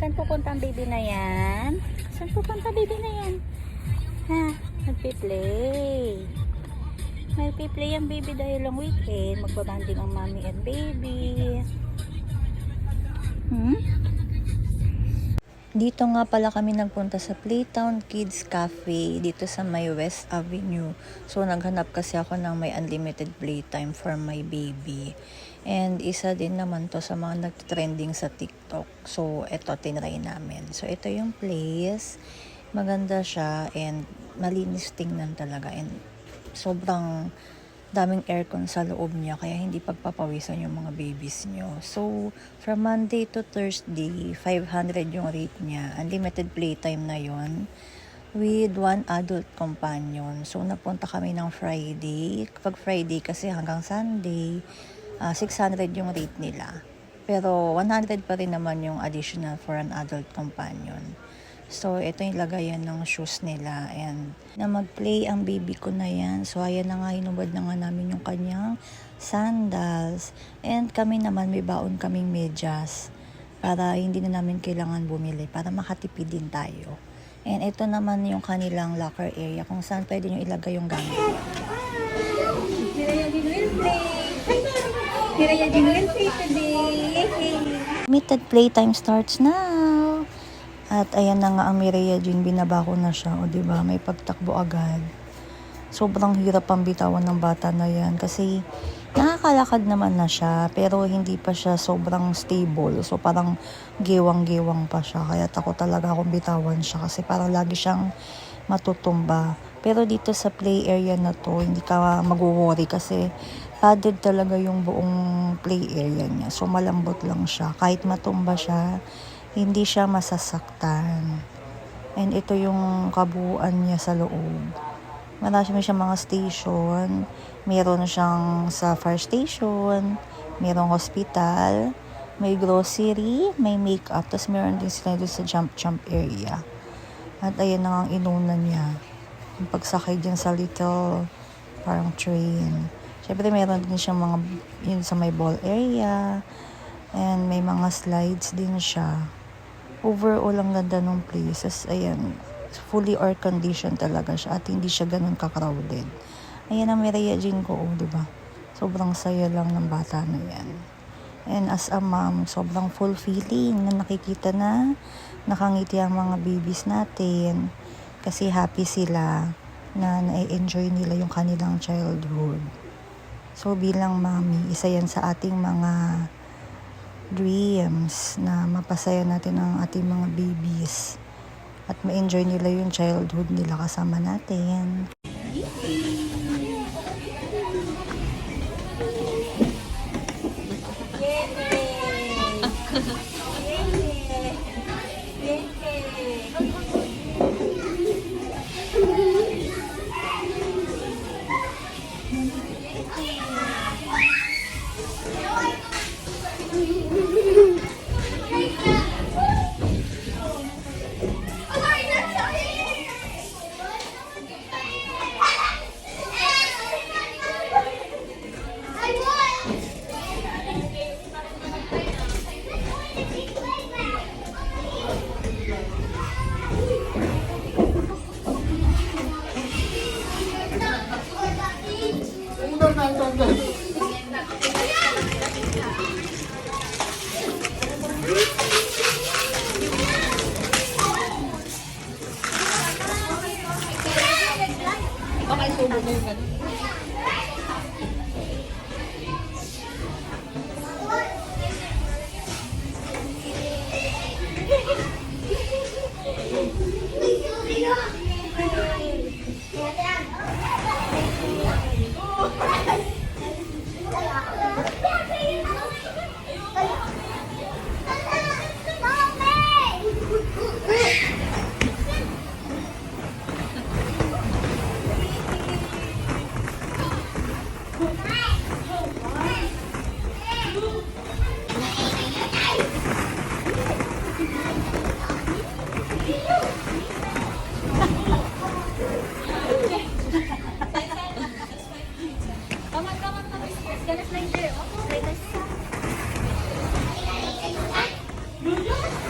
Saan pupunta ang baby na yan? Saan pupunta baby na yan? Ha? Magpi-play. Magpi-play ang baby dahil long weekend. Magbabanding ang mommy and baby. Dito nga pala kami nagpunta sa Playtown Kids Cafe dito sa may West Avenue. So naghanap kasi ako ng may unlimited playtime for my baby. And isa din naman to sa mga nagtrending sa TikTok. So ito tinry namin. So ito yung place. Maganda siya and malinis tingnan talaga. And sobrang daming aircon sa loob niya kaya hindi pagpapawisan yung mga babies nyo. So, from Monday to Thursday, 500 yung rate niya. Unlimited playtime na yon with one adult companion. So, napunta kami ng Friday. Kapag Friday kasi hanggang Sunday, 600 yung rate nila. Pero 100 pa rin naman yung additional for an adult companion. So, ito yung lagayan ng shoes nila. And, na mag-play ang baby ko na yan. So, ayan na nga, hinubad na nga namin yung kanyang sandals. And kami naman, may baon kaming medyas. Para hindi na namin kailangan bumili. Para makatipid din tayo. And ito naman yung kanilang locker area. Kung saan pwede nyo ilagay yung gamit. Miraya din will play. Miraya din will play today. Limited playtime starts now. At ayan na nga ang Mireya Jean, binaba ko na siya. O diba, may pagtakbo agad. Sobrang hirap ang bitawan ng bata na yan. Kasi nakakalakad naman na siya. Pero hindi pa siya sobrang stable. So parang gewang-gewang pa siya. Kaya takot talaga akong bitawan siya. Kasi parang lagi siyang matutumba. Pero dito sa play area na to, hindi ka mag-worry. Kasi padded talaga yung buong play area niya. So malambot lang siya. Kahit matumba siya, hindi siya masasaktan. And ito yung kabuuan niya sa loob. Marami siyang mga station. Meron siyang sa fire station. Merong hospital. May grocery. May makeup. Tapos meron din sila doon sa jump area. At ayan na ang inunan niya. Yung pagsakay dyan sa little parang train. Siyempre meron din siyang mga yun sa may ball area. And may mga slides din siya. Overall, ang ganda ng places. Ayan, fully air conditioned talaga siya at hindi siya ganun ka-crowded. Ayan ang Mireya Jean ko, diba? Sobrang saya lang ng bata na yan. And as a mom, sobrang fulfilling na nakikita na nakangiti ang mga babies natin kasi happy sila na na-enjoy nila yung kanilang childhood. So, bilang mommy, isa yan sa ating mga dreams na mapasaya natin ang ating mga babies at ma-enjoy nila yung childhood nila kasama natin.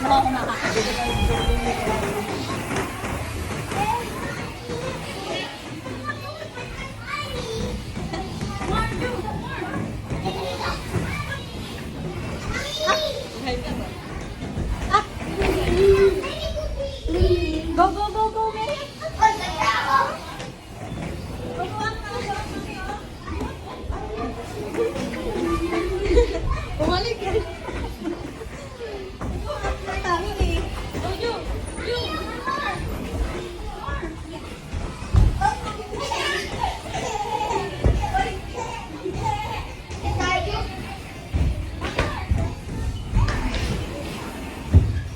Mukha ko makakabili. Go, go, go, go, Mary! Bumalik yan. Tangin eh. Oh, you!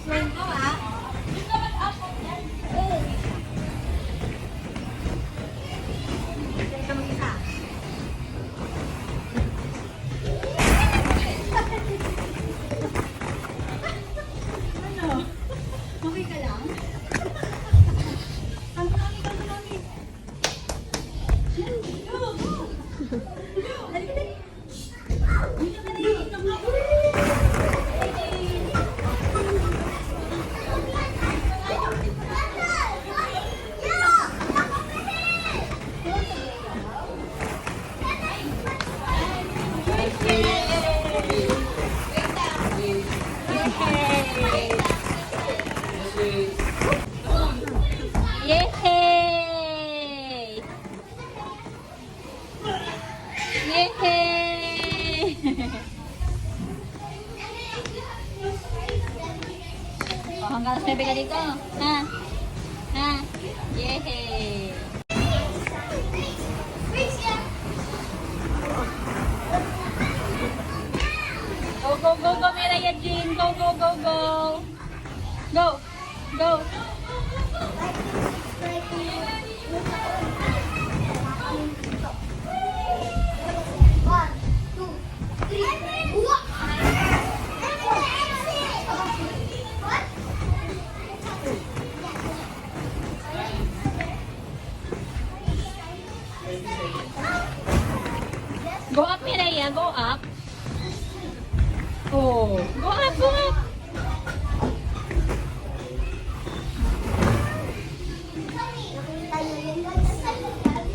Swing ko ah. Ito mag-isa. Ano? Okay ka lang? Ang dami. Go, go! Halika dali. Dito ka dali. Ito nga. Yay! Yay! Oh, hanggang sa ka dito. Ha? Ha? Yay! Go, go, go, go, Miraya Jean. Go, go, go, go. Go. Go. Go up, Miraya. Go up. Oh. Go up, go up.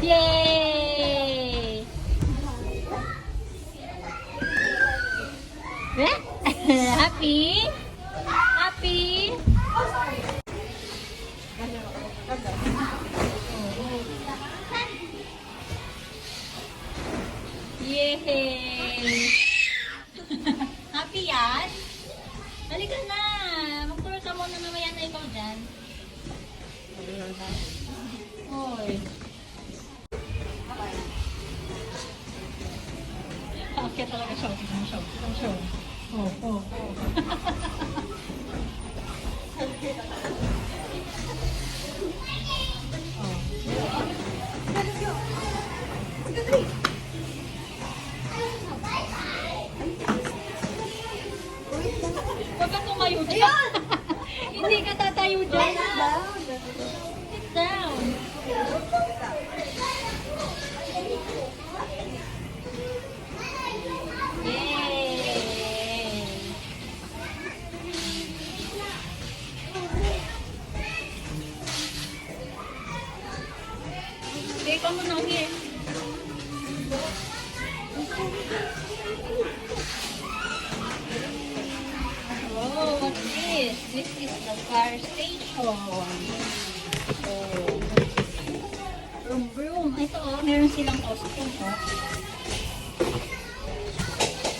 Yay! Happy? Happy? Yay! Happy yan? Halika na! Mag-tour ka muna mamaya na ikaw dyan. Hoy. Akit talaga siya. Show. Oh. Huwag ka tumayo dyan. Hindi ka tatayo dyan. Sit down. Yay! Okay, come on now here. Oh, what's this? This is the car station. Oh. Vroom. Ito oh, meron silang costume oh.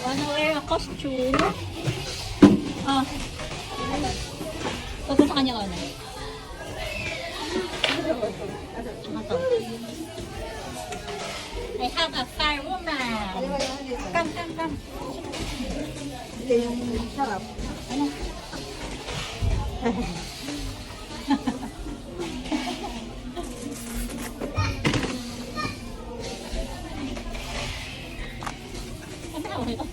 Wanna wear a costume? Ah. Pagpunta sa kanya ko na. Ano to? I have a firewoman. Come. Hindi yung sarap. Ano? Ano ako ito?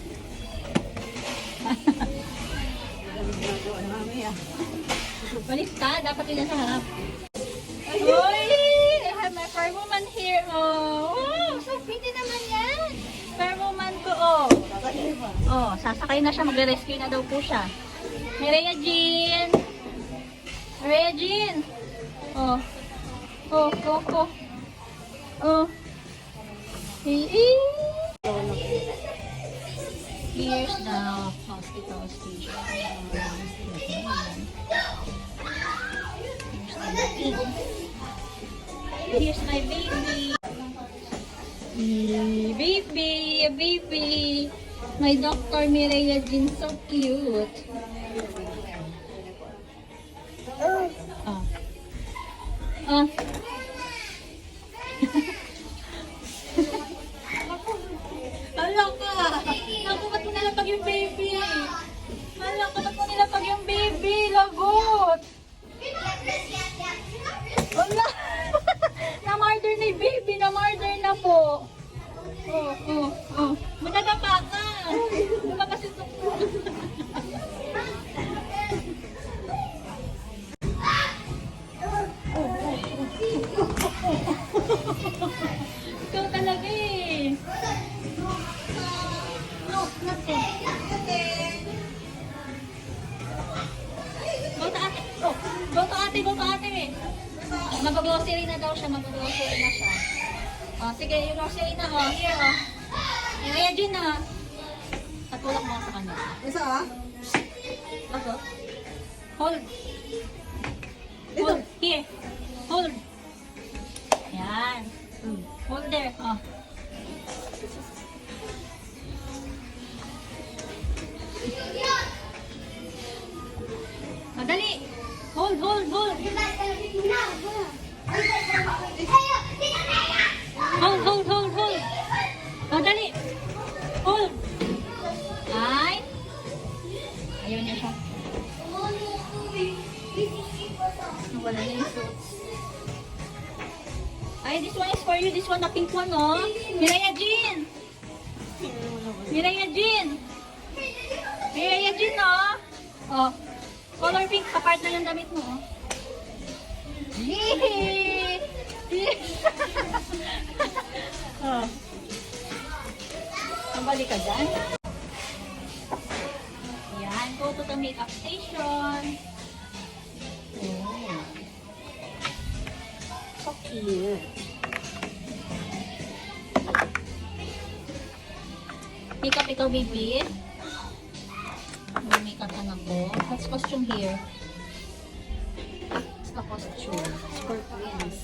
Balik ka, dapat yun sa harap. Uy! I have my firewoman here. Oh, wow! So pretty naman yan. Firewoman ko, oh. Oh, sasakay na siya. Magre-rescue na daw po siya. Mireya Jean. Mireya Jean. Oh. Oh, oh, oh. Oh. Here's the hospital station. Here's my baby. Baby, baby. My Dr. Mireya Jean, so cute. Oh. Oh. Hala ka! Naku, ba't mo nalapag yung baby? Hala ka, ba't mo nilapag yung baby? Lagot! Hala! Na-murder na yung baby! Na-murder na po! Oh, oh, oh. Managapa ka! Lumabas yung tukto. Ikaw talaga eh! No, nothing. Go to ate. Oh, go to ate, go to ate eh. Mag-grocery na daw siya, mag-grocery na siya. Oh, sige, yung grocery na oh. Here oh. Kaya dyan na. Tatulak mo sa kanya. Isa ah? Ako. Hold. Hold. Here. Hold. Yan. Hold there. Oh. Madali. Hold, hold, hold. Hold, hold, hold, hold. Madali. Hold. Ay. Ayaw niya siya. Wala na yung fruits. Ay, this one is for you. This one, the pink one, oh. Mireya Jean. Mireya Jean. Mireya Jean, oh. Oh. Color pink. Kapart na yung damit mo, oh. Yee! Oh. Balik ka dyan. Yan. Go to the makeup station. Oh. So cute. Makeup ikaw, baby. May makeup anak ko. What's costume here? What's the costume? It's for twins.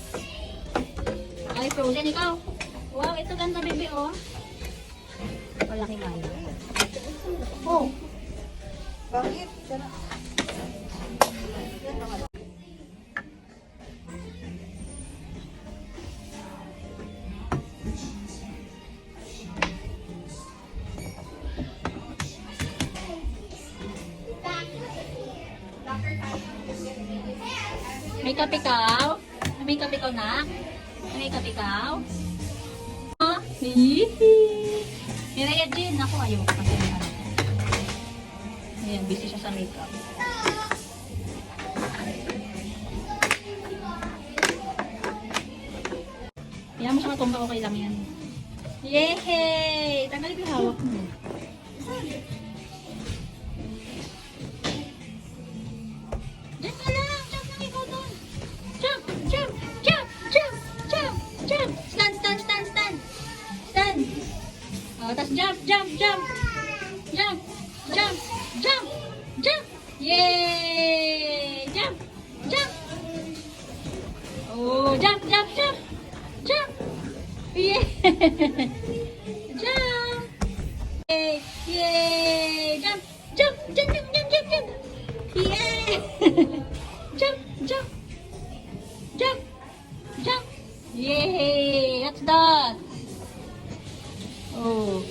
Ay, Frozen ikaw. Wow, ito ganda, baby, oh. Malaki man. Oh. Bakit? Makeup ikaw? Makeup ikaw na? Makeup ikaw? Oh, hihihi. Mireya Jean. Ako, ayaw ko kasi na. Ayan, busy siya sa makeup. Kaya mo siya matumba, okay lang yan. Yehey! Tanggalin ko yung hawak mo. Diyan ka lang! Jump lang ikaw doon! Jump! Jump! Jump! Jump! Jump! Jump! Stand! Stand! Stand! Stand! Stand! Oh, tapos jump! Jump! Jump! Jump! Jump! Jump! Jump! Yay! Jump! Jump! Oh, jump! Jump! Jump! Jump! Yay! Jump! Yay! Yay! Jump! Jump! Jump! Jump! Jump! Jump! Jump! Yay! Jump! Jump! Jump! Jump! Yay! What's that? Oh.